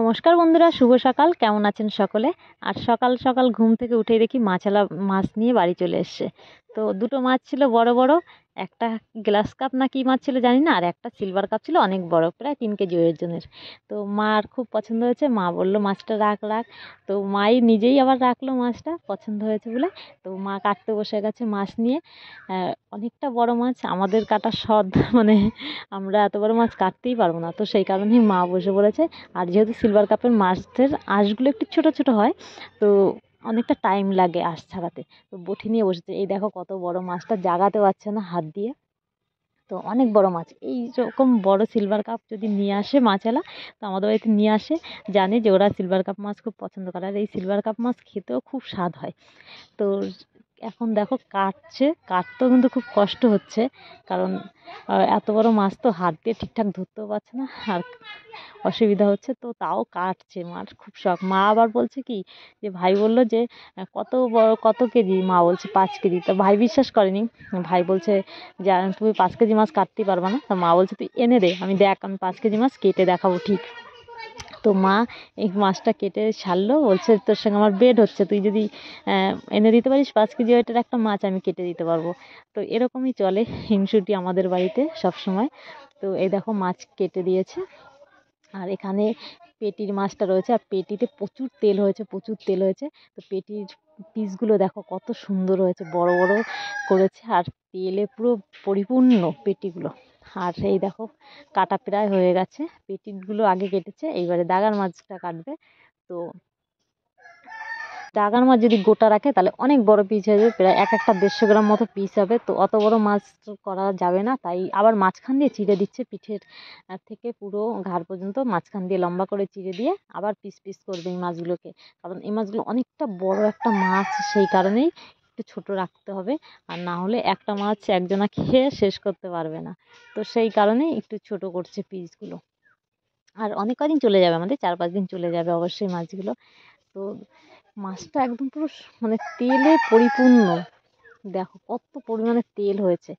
নমস্কার বন্ধুরা, শুভ সকাল। কেমন আছেন সকলে? আর সকাল সকাল ঘুম থেকে উঠেই দেখি মাছালা মাছ নিয়ে বাড়ি চলে এসছে। তো দুটো মাছ ছিল বড় বড়, একটা গ্লাস কাপ না কি মাছ ছিল জানি না, আর একটা সিলভার কাপ ছিল অনেক বড়, প্রায় 3 কেজি ওজনের। তো মার খুব পছন্দ হয়েছে, মা বললো মাছটা রাখ রাখ। তো মাই নিজেই আবার রাখলো মাছটা, পছন্দ হয়েছে বলে। তো মা কাটতে বসে গেছে মাছ নিয়ে। অনেকটা বড় মাছ, আমাদের কাটা সদ মানে আমরা এত বড় মাছ কাটতেই পারবো না, তো সেই কারণেই মা বসে পড়েছে। আর যেহেতু সিলভার কাপের মাছের আঁশগুলো একটু ছোট ছোট হয়, তো অনেকটা টাইম লাগে আঁশ ছাড়াতে। তো বটি নিয়ে বসেছে। এই দেখো কত বড় মাছটা, জাগাতে পারছে না হাত দিয়ে। তো অনেক বড় মাছ, এই রকম বড় সিলভার কাপ যদি নিয়ে আসে মাছওয়ালা, তো আমাদের বাড়িতে নিয়ে আসে, জানে যে ওরা সিলভার কাপ মাছ খুব পছন্দ করে। আর এই সিলভার কাপ মাছ খেতেও খুব স্বাদ হয়। তো এখন দেখো কাটতেও কিন্তু খুব কষ্ট হচ্ছে, কারণ এত বড় মাছ তো হাত দিয়ে ঠিকঠাক ধরতেও পারছে না, আর অসুবিধা হচ্ছে। তো তাও কাটছে, মার খুব শখ। মা আবার বলছে কি, যে ভাই বললো যে কত বড় কত কেজি, মা বলছে 5 কেজি। তো ভাই বিশ্বাস করেনি। ভাই বলছে যে তুমি 5 কেজি মাছ কাটতেই পারবা না। তো মা বলছে তুই এনে দে, আমি দেখ আমি 5 কেজি মাছ কেটে দেখাবো ঠিক। তো মা এই মাছটা কেটে ছাড়লো, বলছে তোর সঙ্গে আমার বেড হচ্ছে, তুই যদি এনে দিতে পারিস 5 কেজি ওয়েটের একটা মাছ, আমি কেটে দিতে পারবো। তো এরকমই চলে হিংসুটি আমাদের বাড়িতে সব সময়। তো এই দেখো মাছ কেটে দিয়েছে। আর এখানে পেটির মাছটা রয়েছে, আর পেটিতে প্রচুর তেল হয়েছে, প্রচুর তেল হয়েছে। তো পেটির পিসগুলো দেখো কত সুন্দর হয়েছে, বড় বড় করেছে, আর তেলে পুরো পরিপূর্ণ পেটিগুলো। আর এই দেখো কাটা প্রায় হয়ে গেছে, পেটিগুলো আগে কেটেছে, এইবারে দাগার মাছটা কাটবে। তো দাগার মাছ যদি গোটা রাখে তাহলে অনেক বড় পিস হয়ে যাবে, প্রায় এক একটা 150 গ্রাম মতো পিস হবে। তো অত বড় মাছ করা যাবে না, তাই আবার মাঝখান দিয়ে চিড়ে দিচ্ছে, পিঠের থেকে পুরো ঘাড় পর্যন্ত মাঝখান দিয়ে লম্বা করে চিড়ে দিয়ে আবার পিস পিস করবে এই মাছগুলোকে। কারণ এই মাছগুলো অনেকটা বড় একটা মাছ, সেই কারণেই একটু ছোট রাখতে হবে, আর না হলে একটা মাছ একজনা খেয়ে শেষ করতে পারবে না। তো সেই কারণেই একটু ছোট করছে পিসগুলো। আর অনেক কদিন চলে যাবে, আমাদের 4-5 দিন চলে যাবে অবশ্যই মাছগুলো। তো মাছটা একদম পুরো মানে তেলে পরিপূর্ণ, দেখো কত পরিমাণে তেল হয়েছে।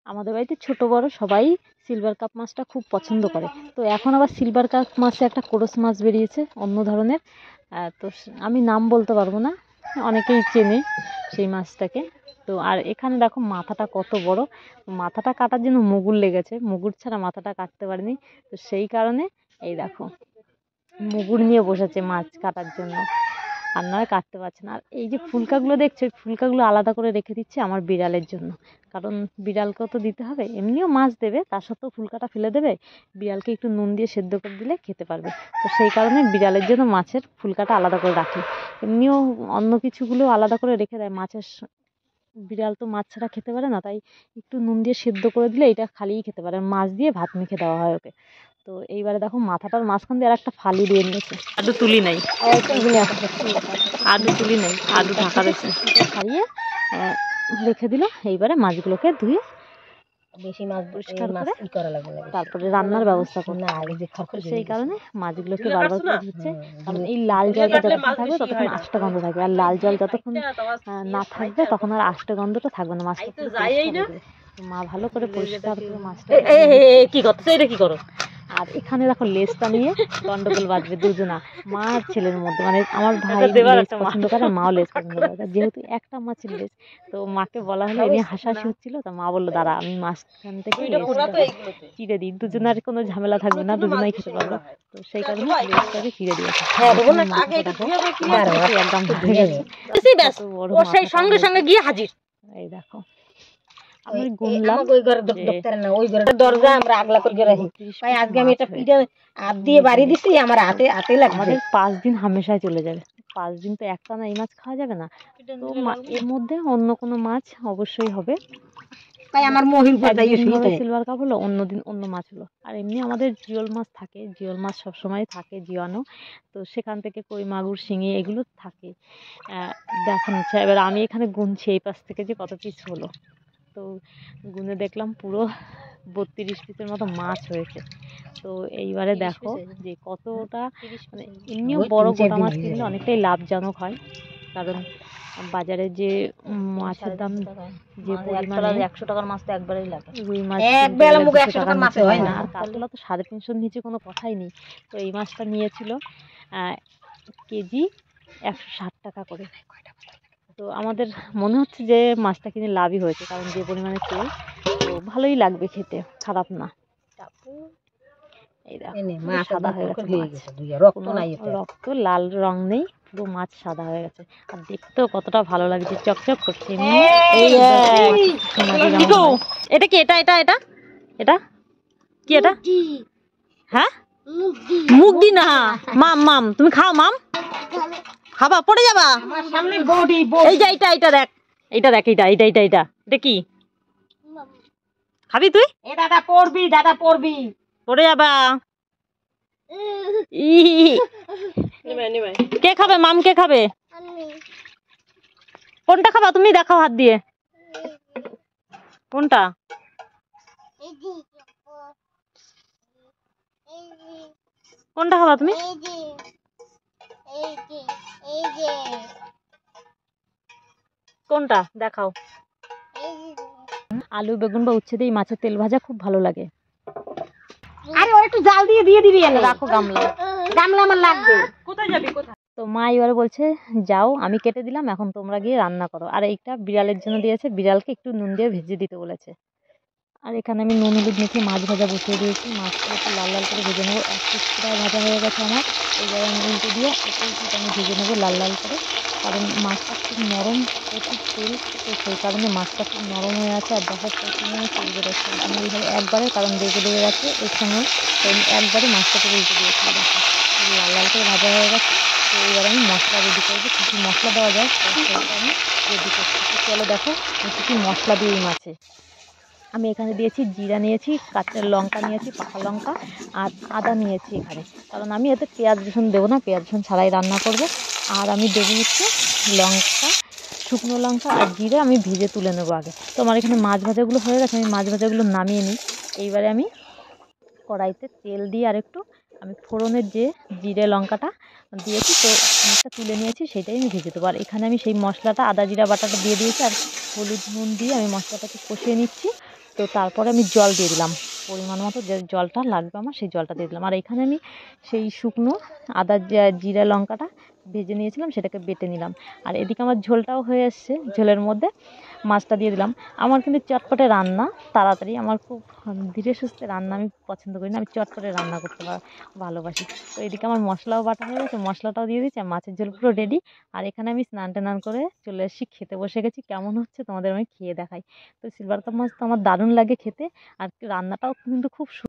আমাদের বাড়িতে ছোট বড় সবাই সিলভার কাপ মাছটা খুব পছন্দ করে। তো এখন আবার সিলভার কাপ মাছে একটা কোরস মাছ বেরিয়েছে অন্য ধরনের। তো আমি নাম বলতে পারবো না, অনেকেই চেনে সেই মাছটাকে। তো আর এখানে দেখো মাথাটা কত বড়, মাথাটা কাটার জন্য মুগুর লেগেছে, মুগুর ছাড়া মাথাটা কাটতে পারিনি। তো সেই কারণে এই দেখো মুগুর নিয়ে বসেছে মাছ কাটার জন্য, আর নয় কাটতে পারছে না। আর এই যে ফুলকাগুলো দেখছো, এই ফুলকাগুলো আলাদা করে রেখে দিচ্ছে আমার বিড়ালের জন্য, কারণ বিড়ালকেও তো দিতে হবে। এমনিও মাছ দেবে, তার সত্ত্বেও ফুলকাটা ফেলে দেবে, বিড়ালকে একটু নুন দিয়ে সেদ্ধ করে দিলে খেতে পারবে। তো সেই কারণে বিড়ালের জন্য মাছের ফুলকাটা আলাদা করে রাখি। এমনিও অন্য কিছুগুলো আলাদা করে রেখে দেয় মাছের, বিড়াল তো মাছ ছাড়া খেতে পারে না, তাই একটু নুন দিয়ে সেদ্ধ করে দিলে এটা খালিই খেতে পারে, মাছ দিয়ে ভাত মেখে দেওয়া হয় ওকে। তো এইবারে দেখো মাথাটার মাঝখান দিয়ে আর একটা ফালি দিয়ে নিয়েছে, আদু তুলি নাই, আদু তুলি নাই, আদু ঢাকা রয়েছে, ছাড়িয়ে রেখে দিল। এইবারে মাছগুলোকে ধুয়ে বেশি মাছ পরিষ্কার করে করা লাগবে না, তারপরে রান্নার ব্যবস্থা করতে হবে। তো সেই কারণে মাছগুলোকে বারবার করে ধুচ্ছে, কারণ এই লাল জলটা যতক্ষণ থাকবে ততক্ষণ আষ্ট গন্ধ থাকবে, আর লাল জল যতক্ষণ না থাকবে তখন আর আষ্ট গন্ধটা থাকবে না, মাছটা পুরো পরিষ্কার হয়ে যাবে। তো মা ভালো করে পরিষ্কার করে মাছটা কি করতেছে, এটা কি করো? আর এখানে দেখো লেজটা নিয়ে গন্ডগোল বাঁধবে দুজনা, মা আর ছেলের মধ্যে। মানে আমার ভাই লেজ পছন্দ করে, মাও লেজ পছন্দ করে, যেহেতু একটা মাছের লেজ। তো মাকে বলা হলো, এমনি হাসাহাসি হচ্ছিল, তো মা বললো দাঁড়া আমি মাঝখান থেকে লেজটাকে চিড়ে দিই, দুজনের কোনো ঝামেলা থাকবে না, দুজনাই খেতে পারবো। তো সেই কারণে লেজটাকে চিড়ে দিয়েছে। একদম ধরে গেছে, সঙ্গে সঙ্গে গিয়ে হাজির। এই দেখো আমি গুনলাম দরজা আমরা আগলা করে রাখি, আজকে আমি এটা পিঠে হাত দিয়ে বাড়ি দিছি, আমার হাতে হাতে লাগে। আমাদের 5 দিন হামেশাই চলে যাবে, 5 দিন তো একটা না এই মাছ খাওয়া যাবে না। তো এর মধ্যে অন্য কোনো মাছ অবশ্যই হবে, তাই আমার মহিল সিলভার কাপ হলো, অন্যদিন অন্য মাছ হলো। আর এমনি আমাদের জিওল মাছ থাকে, জিওল মাছ সবসময় থাকে জিওয়ানো। তো সেখান থেকে কই মাগুর শিঙি এগুলো থাকে। দেখানো হচ্ছে, এবার আমি এখানে গুনছি এই পাশ থেকে যে কত পিস হলো। তো গুনে দেখলাম পুরো 32 পিসের মতো মাছ হয়েছে। তো এইবারে দেখো যে কতটা, মানে এমনিও বড় গোটা মাছ কিনলে অনেকটাই লাভজনক হয়। কারণ বাজারে যে মাছের দাম যে পরিমাণে 100 টাকার মাছ তো একবারেই লাগে। রুই মাছ এক কিনতে বেলা গেলে মুখ 200 100 টাকার টাকার মাছে নিচে হয় হয় না। না, আর কাতলা তো 350-র নিচে কোনো কথাই নেই। তো এই মাছটা নিয়েছিল কেজি 160 টাকা করে। তো আমাদের মনে হচ্ছে যে মাছটা কিনে লাভই হয়েছে, কারণ যে পরিমাণে তেল, তো ভালোই লাগবে খেতে, খারাপ না। এই দেখো পুরো সাদা হয়ে গেছে মাছ, কোনো রক্ত লাল রং নেই, পুরো মাছ সাদা হয়ে গেছে। আর দেখতেও কতটা ভালো লাগছে, চকচক করছে। এমনি সোনালি রং হয়। এটা কি? এটা এটা এটা এটা কি? এটা হ্যাঁ, মুগদি না, মাম মাম। তুমি খাও মাম, খাবা? পড়ে যাবা। আমার সামনে বডি এই যে এইটা এইটা দেখ, এইটা দেখ, এইটা এইটা এইটা এইটা এটা কি খাবি তুই? এ দাদা পড়বি পড়ে যাবা। কে খাবে? মাম কে খাবে? কোনটা খাবা তুমি? দেখাও হাত দিয়ে, কোনটা? কোনটা খাবা তুমি? কোনটা দেখাও। আলু বেগুন বা উচ্ছে দিয়ে মাছের তেল ভাজা খুব ভালো লাগে। আরে ও একটু জাল দিয়ে দিবি এনে রাখো গামলা, গামলা আমার লাগবে। কোথায় যাবি? কোথায়? তো মা এবারে বলছে যাও, আমি কেটে দিলাম, এখন তোমরা গিয়ে রান্না করো। আর এইটা বিড়ালের জন্য দিয়েছে, বিড়ালকে একটু নুন দিয়ে ভেজে দিতে বলেছে। আর এখানে আমি নুন হলুদ মেখে মাছ ভাজা বসিয়ে দিয়েছি। মাছটা একটু লাল লাল করে ভেজে নেবো। এক পিস প্রায় ভাজা হয়ে গেছে আমার। এইবারে আমি উল্টে দিয়ে একটু আমি ভেজে নেবো লাল লাল করে, কারণ মাছটা খুব নরম, প্রচুর তেল, তো সেই কারণে মাছটা খুব নরম হয়ে আছে। আর দেখো প্রচুর তেল বেরোচ্ছে। আমি এইভাবে একবারে, কারণ লেগে লেগে গেছে এর সঙ্গে, তো আমি একবারে মাছটাকে উল্টে দিয়েছি। দেখো লাল লাল করে ভাজা হয়ে গেছে। তো এবার আমি মশলা রেডি করবো, কী কী মশলা দেওয়া যায় সেটা আমি রেডি করছি। তো চলো দেখো আমি কী কী মশলা দিই এই মাছে। আমি এখানে দিয়েছি জিরা, নিয়েছি কাঁচা লঙ্কা, নিয়েছি পাকা লঙ্কা, আর আদা নিয়েছি এখানে, কারণ আমি এতে পেঁয়াজ রসুন দেবো না, পেঁয়াজ রসুন ছাড়াই রান্না করব। আর আমি দেবো হচ্ছে লঙ্কা, শুকনো লঙ্কা আর জিরে আমি ভেজে তুলে নেবো আগে। তো আমার এখানে মাছ ভাজাগুলো হয়ে গেছে, আমি মাছ ভাজাগুলো নামিয়ে নিই। এইবারে আমি কড়াইতে তেল দিয়ে আরেকটু আমি ফোড়নের যে জিরে লঙ্কাটা দিয়েছি, তো অনেকটা তুলে নিয়েছি, সেটাই আমি ভেজে দেবো। আর এখানে আমি সেই মশলাটা আদা জিরা বাটাটা দিয়ে দিয়েছি, আর হলুদ নুন দিয়ে আমি মশলাটাকে কষিয়ে নিচ্ছি। তো তারপরে আমি জল দিয়ে দিলাম, পরিমাণ মতো যে জলটা লাগবে আমার সেই জলটা দিয়ে দিলাম। আর এখানে আমি সেই শুকনো আদা জিরা লঙ্কাটা ভেজে নিয়েছিলাম, সেটাকে বেটে নিলাম। আর এদিকে আমার ঝোলটাও হয়ে এসছে, ঝোলের মধ্যে মাছটা দিয়ে দিলাম। আমার কিন্তু চটপটে রান্না, তাড়াতাড়ি, আমার খুব ধীরে সুস্থে রান্না আমি পছন্দ করি না, আমি চটপটে রান্না করতে ভালোবাসি। তো এদিকে আমার মশলাও বাটা হয়ে গেছে, মশলাটাও দিয়ে দিচ্ছি, আর মাছের ঝোল পুরো রেডি। আর এখানে আমি স্নান টান করে চলে এসেছি, খেতে বসে গেছি। কেমন হচ্ছে তোমাদের আমি খেয়ে দেখাই। তো সিলভার কাপ মাছ তো আমার দারুণ লাগে খেতে, আর রান্নাটাও কিন্তু খুব